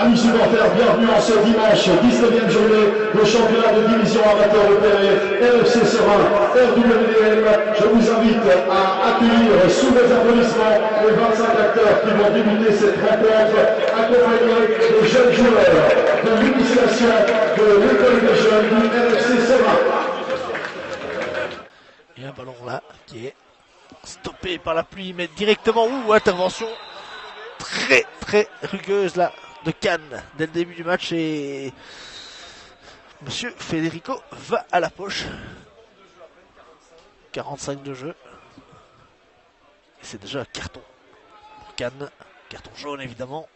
Amis supporters, bienvenue en ce dimanche 19e journée de championnat de division amateur opéré RFC Serein RWDM. Je vous invite à accueillir sous les applaudissements les 25 acteurs qui vont débuter cette rencontre, accompagnés des jeunes joueurs de l'initiation de l'école des jeunes du RFC Serein. Et un ballon là qui est stoppé par la pluie, mais directement où intervention très rugueuse là de Cannes dès le début du match, et Monsieur Federico va à la poche. 45 de jeu. C'est déjà un carton pour Cannes, carton jaune évidemment,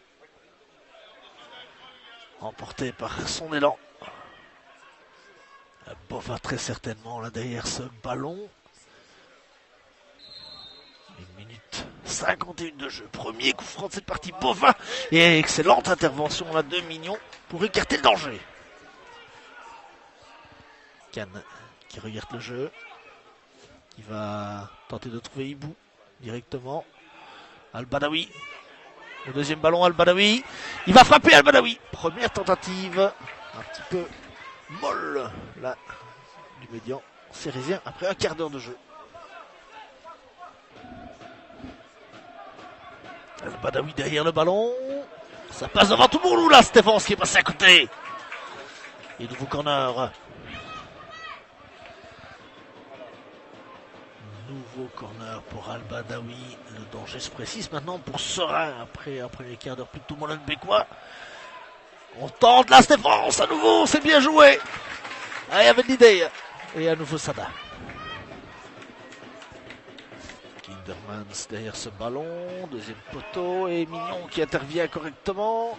emporté par son élan. Bova très certainement là derrière ce ballon. 1 minute 51 de jeu. Premier coup franc de cette partie. Bova. Et excellente intervention là de Mignon pour écarter le danger. Cannes qui regarde le jeu. Qui va tenter de trouver Ibou directement. Al-Badawi. Le deuxième ballon, Al-Badawi. Il va frapper Al-Badawi. Première tentative. Un petit peu molle là du médian cérésien après un quart d'heure de jeu. Al-Badawi derrière le ballon. Ça passe devant tout le monde là, Stéphane qui est passé à côté. Et nouveau corner. Nouveau corner pour Al-Badawi. Le danger se précise maintenant pour Serein après un premier quart d'heure plutôt molenbeekois. On tente là, Stéphane, à nouveau, c'est bien joué. Ah, il y avait de l'idée. Et à nouveau Sada. Kindermans derrière ce ballon, deuxième poteau, et Mignon qui intervient correctement.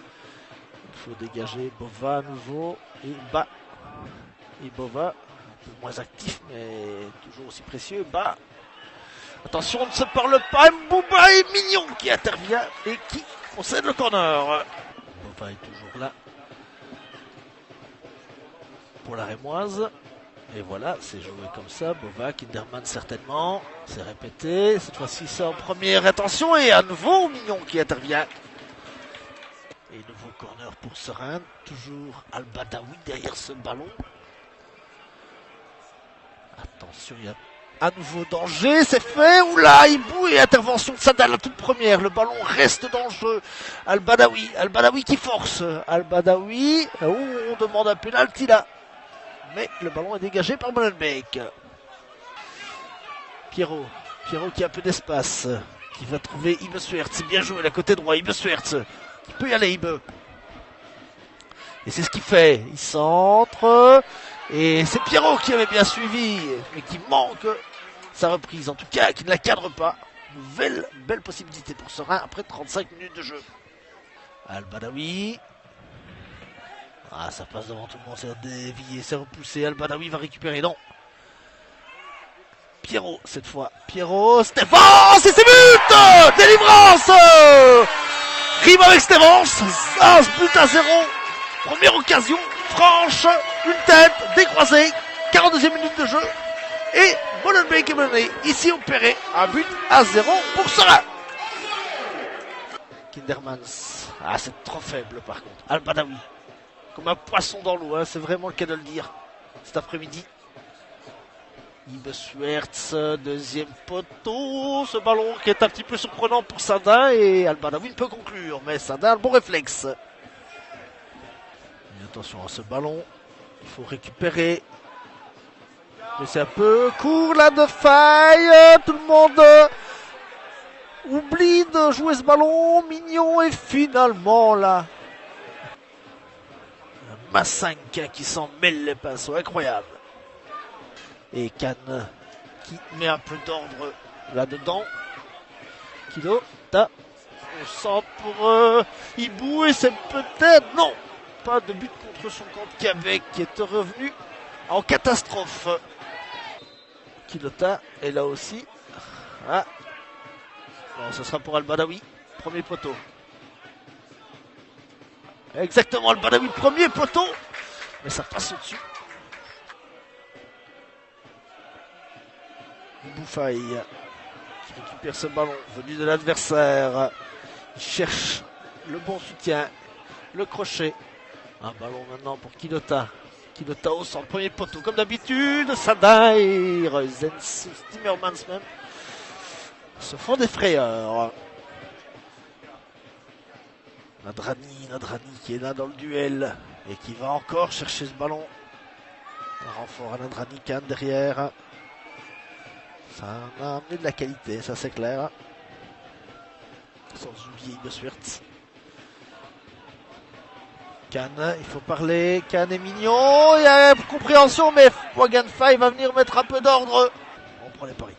Il faut dégager Bova à nouveau, et Bas. Et Bova, un peu moins actif, mais toujours aussi précieux. Bas. Attention, on ne se parle pas. Mbouba et Mignon qui intervient et qui concède le corner. Bova est toujours là pour la Rémoise. Et voilà, c'est joué comme ça. Bova, Kinderman certainement. C'est répété. Cette fois-ci, c'est en première intention. Et à nouveau, Mignon qui intervient. Et nouveau corner pour Serein. Toujours Al-Badawi derrière ce ballon. Attention, il y a à nouveau danger. C'est fait. Oula, Ibou et intervention de Sada la toute première. Le ballon reste dangereux. Al-Badawi. Al-Badawi qui force. Al-Badawi. On demande un pénalty là. Mais le ballon est dégagé par Molenbeek. Pierrot qui a un peu d'espace. Qui va trouver Ibe Suertz. Bien joué, la côté droit. Ibe Suertz. Il peut y aller, Ibe. Et c'est ce qu'il fait. Il centre. Et c'est Pierrot qui avait bien suivi. Mais qui manque sa reprise. En tout cas, qui ne la cadre pas. Nouvelle belle possibilité pour Serein après 35 minutes de jeu. Al-Badawi. Ah, ça passe devant tout le monde, c'est dévié, c'est repoussé. Al-Badawi va récupérer, non. Pierrot, cette fois. Pierrot, Stéphane, c'est ses buts. Délivrance. Rime avec Stéphane. 15 buts à 0. Première occasion, franche, une tête, décroisée. 42e minute de jeu. Et Molenbeek est mené, ici au Perret, un but à 0 pour Serein. Kindermans. Ah, c'est trop faible par contre. Al-Badawi. Comme un poisson dans l'eau, hein, c'est vraiment le cas de le dire cet après-midi. Ibe Suertz, deuxième poteau. Ce ballon qui est un petit peu surprenant pour Sada et Al-Badawi peut conclure, mais Sada a le bon réflexe. Et attention à ce ballon, il faut récupérer. Mais c'est un peu court là de faille, tout le monde oublie de jouer ce ballon. Mignon et finalement là. Massenka qui s'en mêle les pinceaux, incroyable. Et Cannes qui met un peu d'ordre là-dedans. Kilo, on sent pour Ibou et c'est peut-être, non, pas de but contre son camp Québec qui est revenu en catastrophe. Kilota est là aussi. Ah. Non, ce sera pour Al-Badawi, premier poteau. Exactement, Al-Badawi, premier poteau. Mais ça passe au-dessus. Boufaï qui récupère ce ballon venu de l'adversaire. Il cherche le bon soutien. le crochet. Un ballon maintenant pour Quilota. Quilota au centre, premier poteau. Comme d'habitude, Sadair, Zenz, Timmermans même se font des frayeurs. Nadrani qui est là dans le duel et qui va encore chercher ce ballon. Un renfort à Nadrani Khan derrière. Ça a amené de la qualité, ça c'est clair. Sans oublier de Swerts. Khan, il faut parler. Khan est mignon. Il y a compréhension, mais Wagan Fai va venir mettre un peu d'ordre. On prend les paris.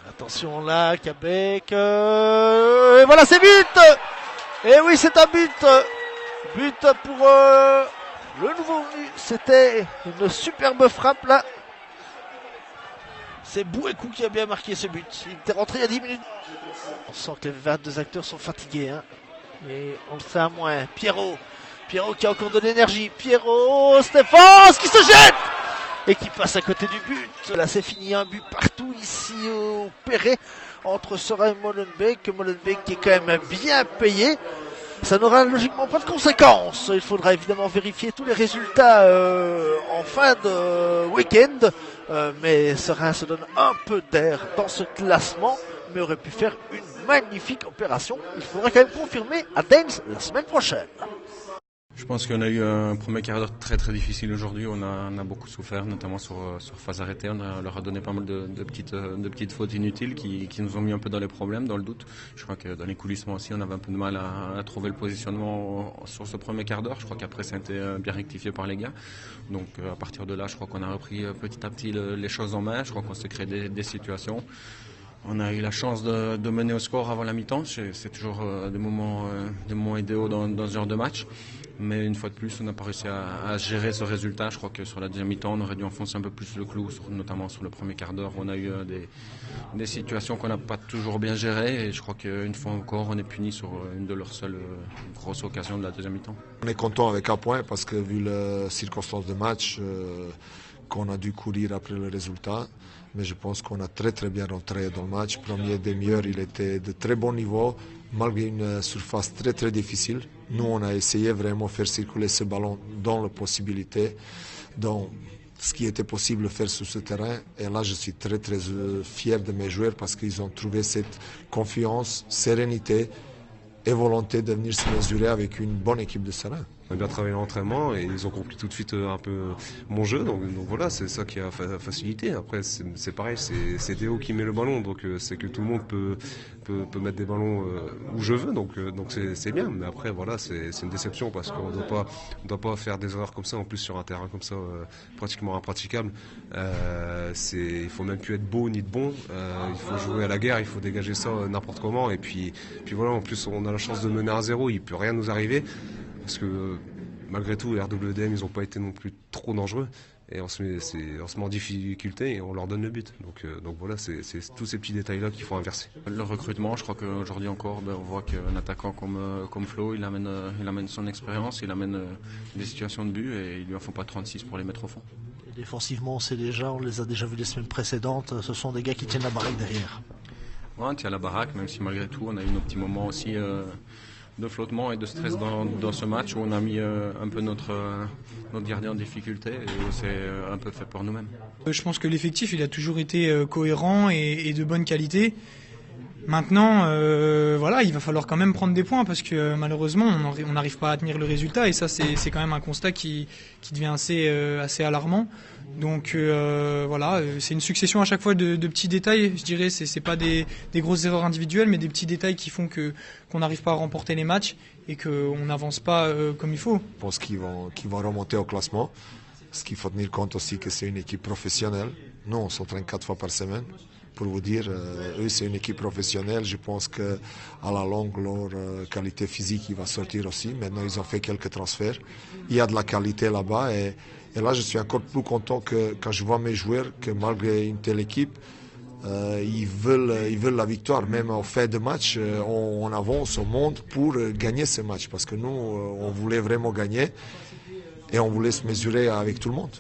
Attention là, Kabek. Et voilà, c'est but. Et oui, c'est un but. But pour le nouveau venu. C'était une superbe frappe là. C'est Bouékou qui a bien marqué ce but. Il était rentré il y a 10 minutes. On sent que les 22 acteurs sont fatigués. Hein. Et on le fait à moins. Pierrot qui a encore de l'énergie. Pierrot, Stéphane qui se jette et qui passe à côté du but. Là c'est fini, un but partout ici au Perret entre Sera et Molenbeek. Molenbeek qui est quand même bien payé. Ça n'aura logiquement pas de conséquences. Il faudra évidemment vérifier tous les résultats en fin de week-end. Mais Serein se donne un peu d'air dans ce classement, mais aurait pu faire une magnifique opération. Il faudra quand même confirmer à Dens la semaine prochaine. Je pense qu'on a eu un premier quart d'heure très très difficile aujourd'hui. On a beaucoup souffert, notamment sur phase arrêtée. On leur a donné pas mal de petites fautes inutiles qui nous ont mis un peu dans les problèmes, dans le doute. Je crois que dans les coulisses aussi, on avait un peu de mal à trouver le positionnement sur ce premier quart d'heure. Je crois qu'après, ça a été bien rectifié par les gars. Donc à partir de là, je crois qu'on a repris petit à petit les choses en main. Je crois qu'on s'est créé des situations. On a eu la chance de mener au score avant la mi-temps. C'est toujours des moments idéaux dans ce genre de match. Mais une fois de plus, on n'a pas réussi à gérer ce résultat. Je crois que sur la deuxième mi-temps, on aurait dû enfoncer un peu plus le clou, notamment sur le premier quart d'heure. On a eu des situations qu'on n'a pas toujours bien gérées. Et je crois qu'une fois encore, on est puni sur une de leurs seules grosses occasions de la deuxième mi-temps. On est content avec un point parce que vu les circonstances de match, qu'on a dû courir après le résultat. Mais je pense qu'on a très très bien rentré dans le match. Première demi-heure, il était de très bon niveau, malgré une surface très très difficile. Nous, on a essayé vraiment de faire circuler ce ballon dans la possibilité, dans ce qui était possible de faire sur ce terrain. Et là, je suis très très fier de mes joueurs parce qu'ils ont trouvé cette confiance, sérénité et volonté de venir se mesurer avec une bonne équipe de Serein. On a bien travaillé l'entraînement et ils ont compris tout de suite un peu mon jeu, donc voilà, c'est ça qui a facilité. Après c'est pareil, c'est Théo qui met le ballon, donc c'est que tout le monde peut mettre des ballons où je veux, donc c'est bien. Mais après voilà, c'est une déception parce qu'on ne doit pas faire des erreurs comme ça, en plus sur un terrain comme ça pratiquement impraticable. Il faut même plus être beau ni de bon, il faut jouer à la guerre, il faut dégager ça n'importe comment. Et puis voilà, en plus on a la chance de mener à 0, il peut rien nous arriver. Parce que malgré tout, RWDM, ils n'ont pas été non plus trop dangereux. Et on se met en difficulté et on leur donne le but. Donc voilà, c'est tous ces petits détails-là qu'il faut inverser. Le recrutement, je crois qu'aujourd'hui encore, on voit qu'un attaquant comme Flo, il amène son expérience, il amène des situations de but et il lui en faut pas 36 pour les mettre au fond. Et défensivement, on les a déjà vus les semaines précédentes. Ce sont des gars qui tiennent la baraque derrière. Ouais, on tient la baraque, même si malgré tout, on a eu nos petits moments aussi de flottement et de stress dans ce match où on a mis un peu notre gardien en difficulté et où c'est un peu fait pour nous-mêmes. Je pense que l'effectif il a toujours été cohérent et de bonne qualité. Maintenant, voilà, il va falloir quand même prendre des points parce que malheureusement on n'arrive pas à tenir le résultat et ça c'est quand même un constat qui devient assez alarmant. Donc voilà, c'est une succession à chaque fois de petits détails. Je dirais c'est pas des grosses erreurs individuelles, mais des petits détails qui font qu'on n'arrive pas à remporter les matchs et qu'on n'avance pas comme il faut. Je pense qu'ils vont remonter au classement. Ce qu'il faut tenir compte aussi que c'est une équipe professionnelle. Nous, on s'entraîne 4 fois par semaine. Pour vous dire, eux, c'est une équipe professionnelle. Je pense qu'à la longue, leur qualité physique il va sortir aussi. Maintenant, ils ont fait quelques transferts. Il y a de la qualité là-bas. Et là, je suis encore plus content que quand je vois mes joueurs que malgré une telle équipe, ils veulent la victoire. Même en fin de match, on avance, on monte pour gagner ce match. Parce que nous, on voulait vraiment gagner et on voulait se mesurer avec tout le monde.